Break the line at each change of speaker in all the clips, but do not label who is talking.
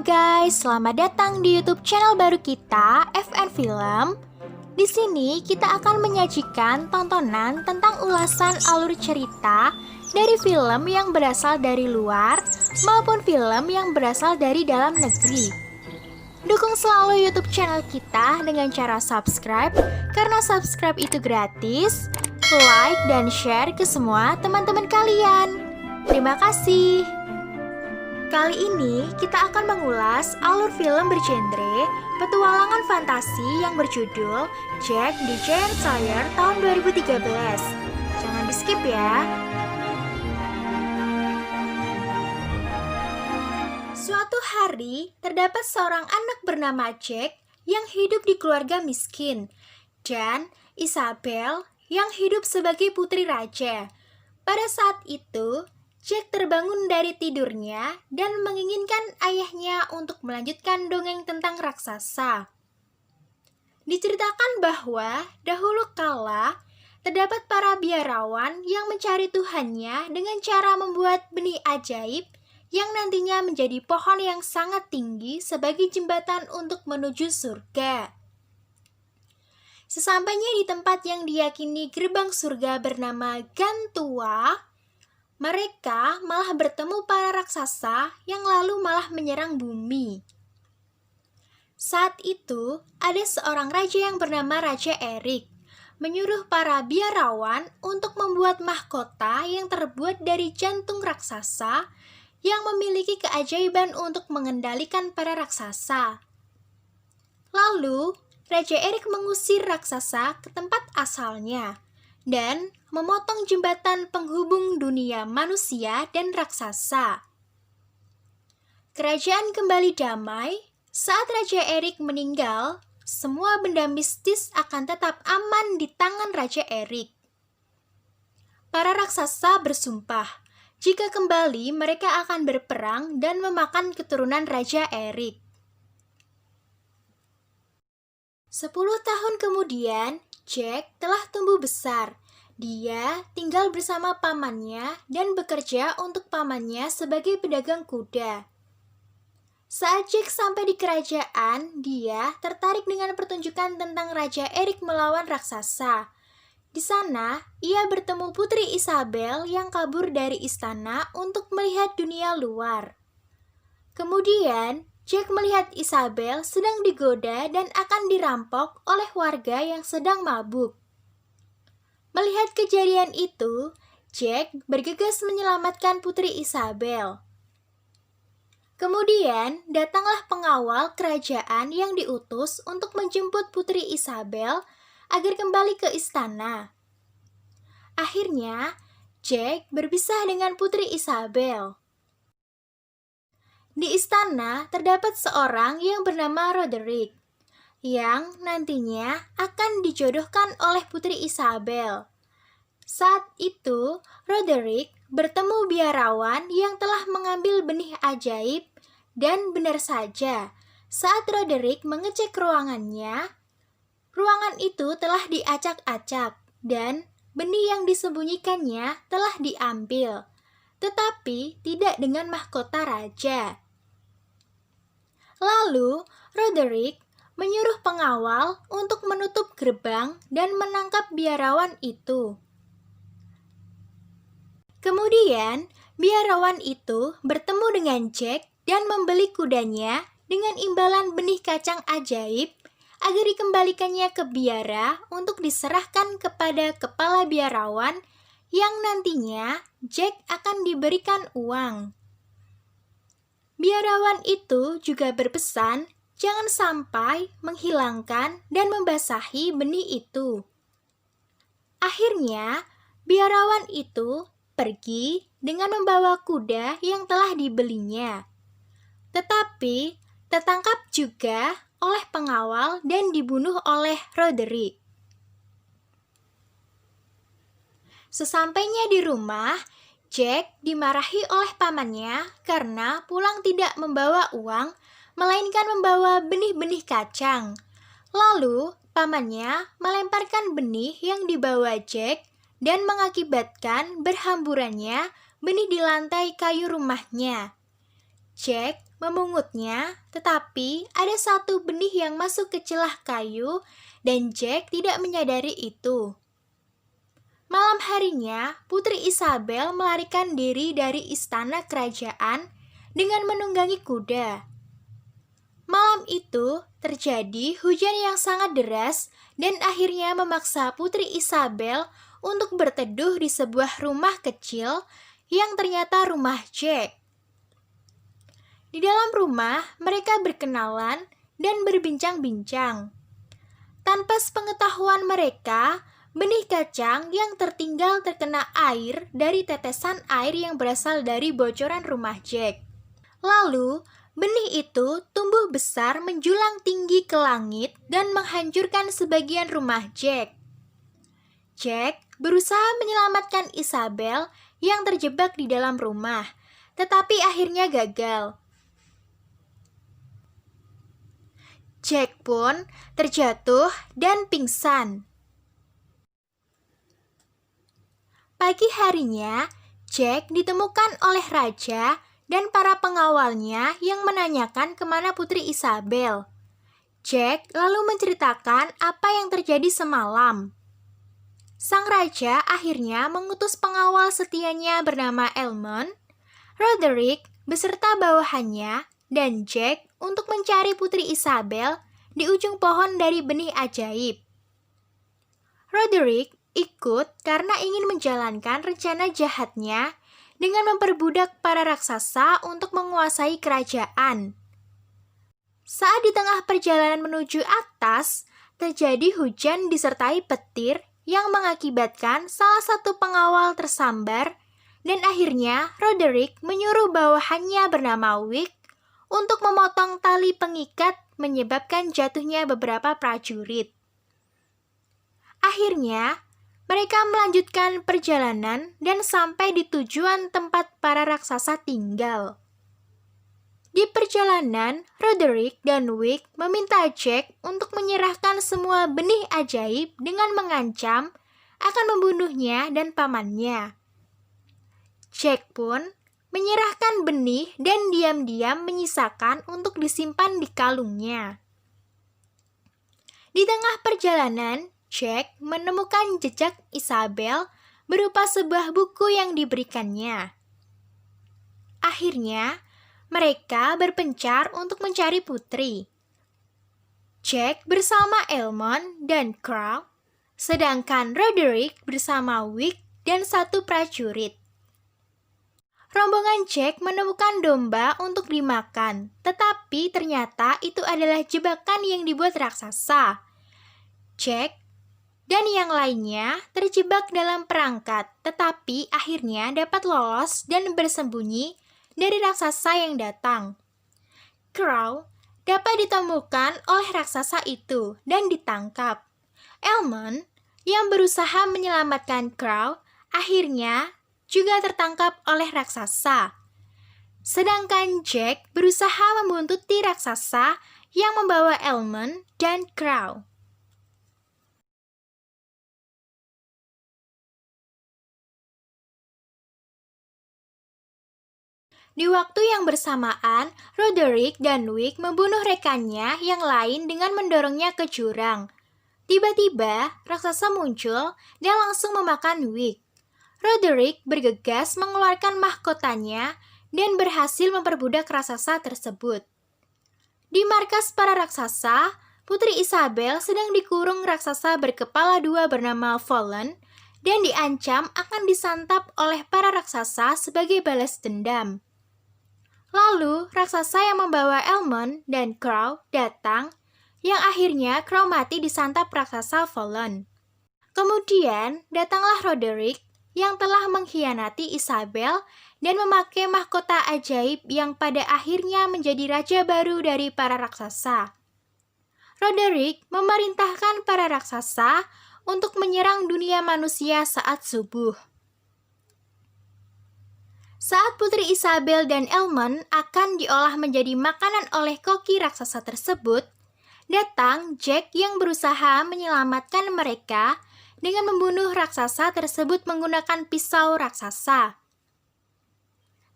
guys, selamat datang di YouTube channel baru kita, FN Film. Di sini kita akan menyajikan tontonan tentang ulasan alur cerita dari film yang berasal dari luar maupun film yang berasal dari dalam negeri. Dukung selalu YouTube channel kita dengan cara subscribe, karena subscribe itu gratis, like dan share ke semua teman-teman kalian. Terima kasih. Kali ini kita akan mengulas alur film bergenre petualangan fantasi yang berjudul Jack the Giant Slayer tahun 2013. Jangan di skip ya. Suatu hari, terdapat seorang anak bernama Jack yang hidup di keluarga miskin dan Isabel yang hidup sebagai putri raja. Pada saat itu, Jack terbangun dari tidurnya dan menginginkan ayahnya untuk melanjutkan dongeng tentang raksasa. Diceritakan bahwa dahulu kala terdapat para biarawan yang mencari Tuhannya dengan cara membuat benih ajaib yang nantinya menjadi pohon yang sangat tinggi sebagai jembatan untuk menuju surga. Sesampainya di tempat yang diyakini gerbang surga bernama Gantua, mereka malah bertemu para raksasa yang lalu malah menyerang bumi. Saat itu, ada seorang raja yang bernama Raja Erik, menyuruh para biarawan untuk membuat mahkota yang terbuat dari jantung raksasa yang memiliki keajaiban untuk mengendalikan para raksasa. Lalu, Raja Erik mengusir raksasa ke tempat asalnya dan memotong jembatan penghubung dunia manusia dan raksasa. Kerajaan kembali damai. Saat Raja Erik meninggal, semua benda mistis akan tetap aman di tangan Raja Erik. Para raksasa bersumpah, jika kembali mereka akan berperang dan memakan keturunan Raja Erik. 10 tahun kemudian, Jack telah tumbuh besar. Dia tinggal bersama pamannya dan bekerja untuk pamannya sebagai pedagang kuda. Saat Jack sampai di kerajaan, dia tertarik dengan pertunjukan tentang Raja Erik melawan raksasa. Di sana, ia bertemu Putri Isabel yang kabur dari istana untuk melihat dunia luar. Kemudian, Jack melihat Isabel sedang digoda dan akan dirampok oleh warga yang sedang mabuk. Melihat kejadian itu, Jack bergegas menyelamatkan Putri Isabel. Kemudian, datanglah pengawal kerajaan yang diutus untuk menjemput Putri Isabel agar kembali ke istana. Akhirnya, Jack berpisah dengan Putri Isabel. Di istana terdapat seorang yang bernama Roderick, yang nantinya akan dijodohkan oleh Putri Isabel. Saat itu, Roderick bertemu biarawan yang telah mengambil benih ajaib, dan benar saja, saat Roderick mengecek ruangannya, ruangan itu telah diacak-acak dan benih yang disembunyikannya telah diambil, tetapi tidak dengan mahkota raja. Lalu, Roderick menyuruh pengawal untuk menutup gerbang dan menangkap biarawan itu. Kemudian, biarawan itu bertemu dengan Jack dan membeli kudanya dengan imbalan benih kacang ajaib agar dikembalikannya ke biara untuk diserahkan kepada kepala biarawan yang nantinya Jack akan diberikan uang. Biarawan itu juga berpesan jangan sampai menghilangkan dan membasahi benih itu. Akhirnya, biarawan itu pergi dengan membawa kuda yang telah dibelinya. Tetapi tertangkap juga oleh pengawal dan dibunuh oleh Roderick. Sesampainya di rumah, Jack dimarahi oleh pamannya karena pulang tidak membawa uang, melainkan membawa benih-benih kacang. Lalu, pamannya melemparkan benih yang dibawa Jack dan mengakibatkan berhamburannya benih di lantai kayu rumahnya. Jack memungutnya, tetapi ada satu benih yang masuk ke celah kayu dan Jack tidak menyadari itu. Malam harinya, Putri Isabel melarikan diri dari istana kerajaan dengan menunggangi kuda. Malam itu terjadi hujan yang sangat deras dan akhirnya memaksa Putri Isabel untuk berteduh di sebuah rumah kecil yang ternyata rumah Jack. Di dalam rumah, mereka berkenalan dan berbincang-bincang. Tanpa sepengetahuan mereka, benih kacang yang tertinggal terkena air dari tetesan air yang berasal dari bocoran rumah Jack. Lalu, benih itu tumbuh besar menjulang tinggi ke langit dan menghancurkan sebagian rumah Jack. Jack berusaha menyelamatkan Isabel yang terjebak di dalam rumah, tetapi akhirnya gagal. Jack pun terjatuh dan pingsan. Pagi harinya, Jack ditemukan oleh raja dan para pengawalnya yang menanyakan kemana Putri Isabel. Jack lalu menceritakan apa yang terjadi semalam. Sang raja akhirnya mengutus pengawal setianya bernama Elmond, Roderick beserta bawahannya, dan Jack untuk mencari Putri Isabel di ujung pohon dari benih ajaib. Roderick ikut karena ingin menjalankan rencana jahatnya dengan memperbudak para raksasa untuk menguasai kerajaan. Saat di tengah perjalanan menuju atas, terjadi hujan disertai petir yang mengakibatkan salah satu pengawal tersambar dan akhirnya Roderick menyuruh bawahannya bernama Wick untuk memotong tali pengikat menyebabkan jatuhnya beberapa prajurit. Akhirnya, mereka melanjutkan perjalanan dan sampai di tujuan tempat para raksasa tinggal. Di perjalanan, Roderick dan Wick meminta Jack untuk menyerahkan semua benih ajaib dengan mengancam akan membunuhnya dan pamannya. Jack pun menyerahkan benih dan diam-diam menyisakan untuk disimpan di kalungnya. Di tengah perjalanan, Jack menemukan jejak Isabel berupa sebuah buku yang diberikannya. Akhirnya, mereka berpencar untuk mencari putri. Jack bersama Elmond dan Crow, sedangkan Roderick bersama Wick dan satu prajurit. Rombongan Jack menemukan domba untuk dimakan, tetapi ternyata itu adalah jebakan yang dibuat raksasa. Jack dan yang lainnya terjebak dalam perangkap, tetapi akhirnya dapat lolos dan bersembunyi dari raksasa yang datang. Crow dapat ditemukan oleh raksasa itu dan ditangkap. Elmond yang berusaha menyelamatkan Crow akhirnya juga tertangkap oleh raksasa. Sedangkan Jack berusaha membuntuti raksasa yang membawa Elmond dan Crow. Di waktu yang bersamaan, Roderick dan Wick membunuh rekannya yang lain dengan mendorongnya ke jurang. Tiba-tiba, raksasa muncul dan langsung memakan Wick. Roderick bergegas mengeluarkan mahkotanya dan berhasil memperbudak raksasa tersebut. Di markas para raksasa, Putri Isabel sedang dikurung raksasa berkepala dua bernama Fallen dan diancam akan disantap oleh para raksasa sebagai balas dendam. Lalu, raksasa yang membawa Elmond dan Crow datang, yang akhirnya Crow mati disantap raksasa Fallen. Kemudian, datanglah Roderick yang telah mengkhianati Isabel dan memakai mahkota ajaib yang pada akhirnya menjadi raja baru dari para raksasa. Roderick memerintahkan para raksasa untuk menyerang dunia manusia saat subuh. Saat Putri Isabel dan Elmond akan diolah menjadi makanan oleh koki raksasa tersebut, datang Jack yang berusaha menyelamatkan mereka dengan membunuh raksasa tersebut menggunakan pisau raksasa.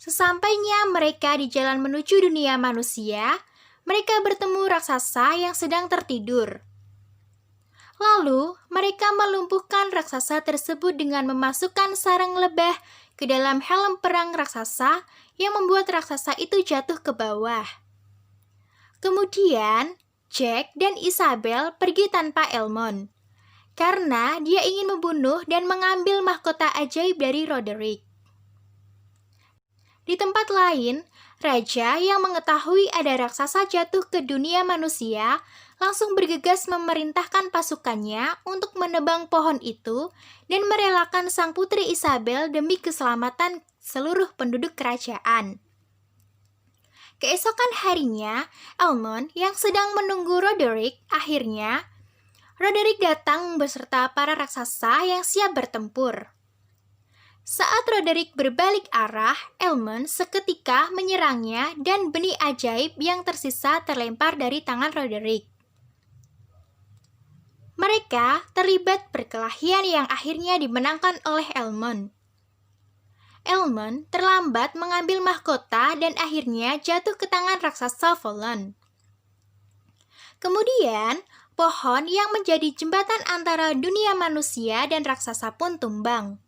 Sesampainya mereka di jalan menuju dunia manusia, mereka bertemu raksasa yang sedang tertidur. Lalu, mereka melumpuhkan raksasa tersebut dengan memasukkan sarang lebah ke dalam helm perang raksasa yang membuat raksasa itu jatuh ke bawah. Kemudian, Jack dan Isabel pergi tanpa Elmond, karena dia ingin membunuh dan mengambil mahkota ajaib dari Roderick. Di tempat lain, raja yang mengetahui ada raksasa jatuh ke dunia manusia langsung bergegas memerintahkan pasukannya untuk menebang pohon itu dan merelakan sang putri Isabel demi keselamatan seluruh penduduk kerajaan. Keesokan harinya, Elmond yang sedang menunggu Roderick, Roderick datang beserta para raksasa yang siap bertempur. Saat Roderick berbalik arah, Elmond seketika menyerangnya dan benih ajaib yang tersisa terlempar dari tangan Roderick. Mereka terlibat perkelahian yang akhirnya dimenangkan oleh Elmond. Elmond terlambat mengambil mahkota dan akhirnya jatuh ke tangan raksasa Volon. Kemudian, pohon yang menjadi jembatan antara dunia manusia dan raksasa pun tumbang.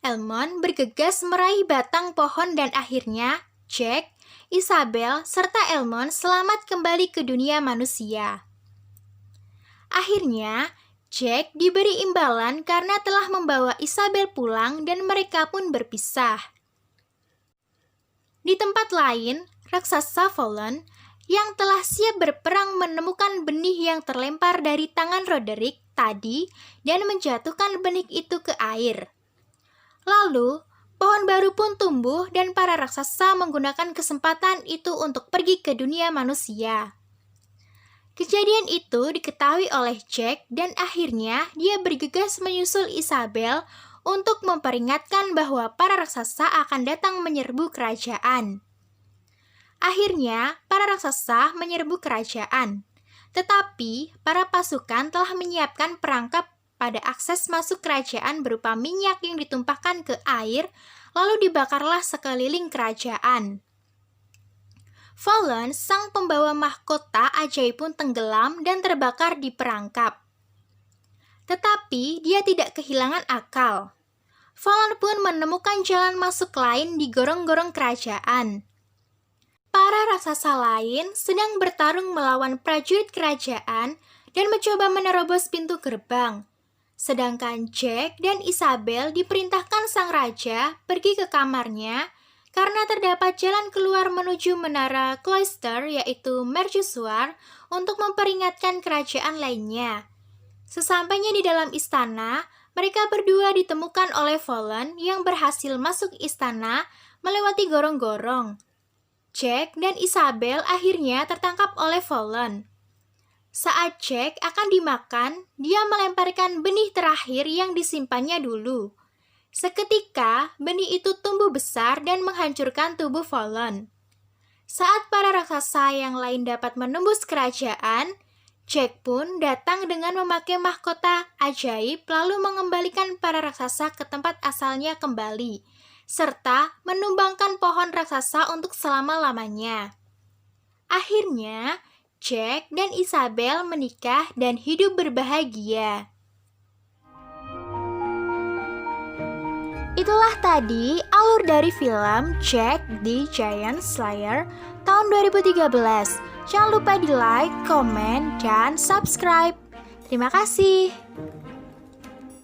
Elmond bergegas meraih batang pohon dan akhirnya Jack, Isabel, serta Elmond selamat kembali ke dunia manusia. Akhirnya, Jack diberi imbalan karena telah membawa Isabel pulang dan mereka pun berpisah. Di tempat lain, raksasa Volon yang telah siap berperang menemukan benih yang terlempar dari tangan Roderick tadi dan menjatuhkan benih itu ke air. Lalu, pohon baru pun tumbuh dan para raksasa menggunakan kesempatan itu untuk pergi ke dunia manusia. Kejadian itu diketahui oleh Jack dan akhirnya dia bergegas menyusul Isabel untuk memperingatkan bahwa para raksasa akan datang menyerbu kerajaan. Akhirnya, para raksasa menyerbu kerajaan, tetapi para pasukan telah menyiapkan perangkap pada akses masuk kerajaan berupa minyak yang ditumpahkan ke air, lalu dibakarlah sekeliling kerajaan. Volon, sang pembawa mahkota ajaib pun tenggelam dan terbakar di perangkap. Tetapi dia tidak kehilangan akal. Volon pun menemukan jalan masuk lain di gorong-gorong kerajaan. Para raksasa lain sedang bertarung melawan prajurit kerajaan dan mencoba menerobos pintu gerbang. Sedangkan Jack dan Isabel diperintahkan sang raja pergi ke kamarnya karena terdapat jalan keluar menuju menara Cloister yaitu mercusuar untuk memperingatkan kerajaan lainnya. Sesampainya di dalam istana, mereka berdua ditemukan oleh Volon yang berhasil masuk istana melewati gorong-gorong. Jack dan Isabel akhirnya tertangkap oleh Volon. Saat Jack akan dimakan, dia melemparkan benih terakhir yang disimpannya dulu. Seketika, benih itu tumbuh besar dan menghancurkan tubuh Volon. Saat para raksasa yang lain dapat menembus kerajaan, Jack pun datang dengan memakai mahkota ajaib lalu mengembalikan para raksasa ke tempat asalnya kembali, serta menumbangkan pohon raksasa untuk selama-lamanya. Akhirnya, Jack dan Isabel menikah dan hidup berbahagia. Itulah tadi alur dari film Jack the Giant Slayer tahun 2013. Jangan lupa di like, komen, dan subscribe. Terima kasih.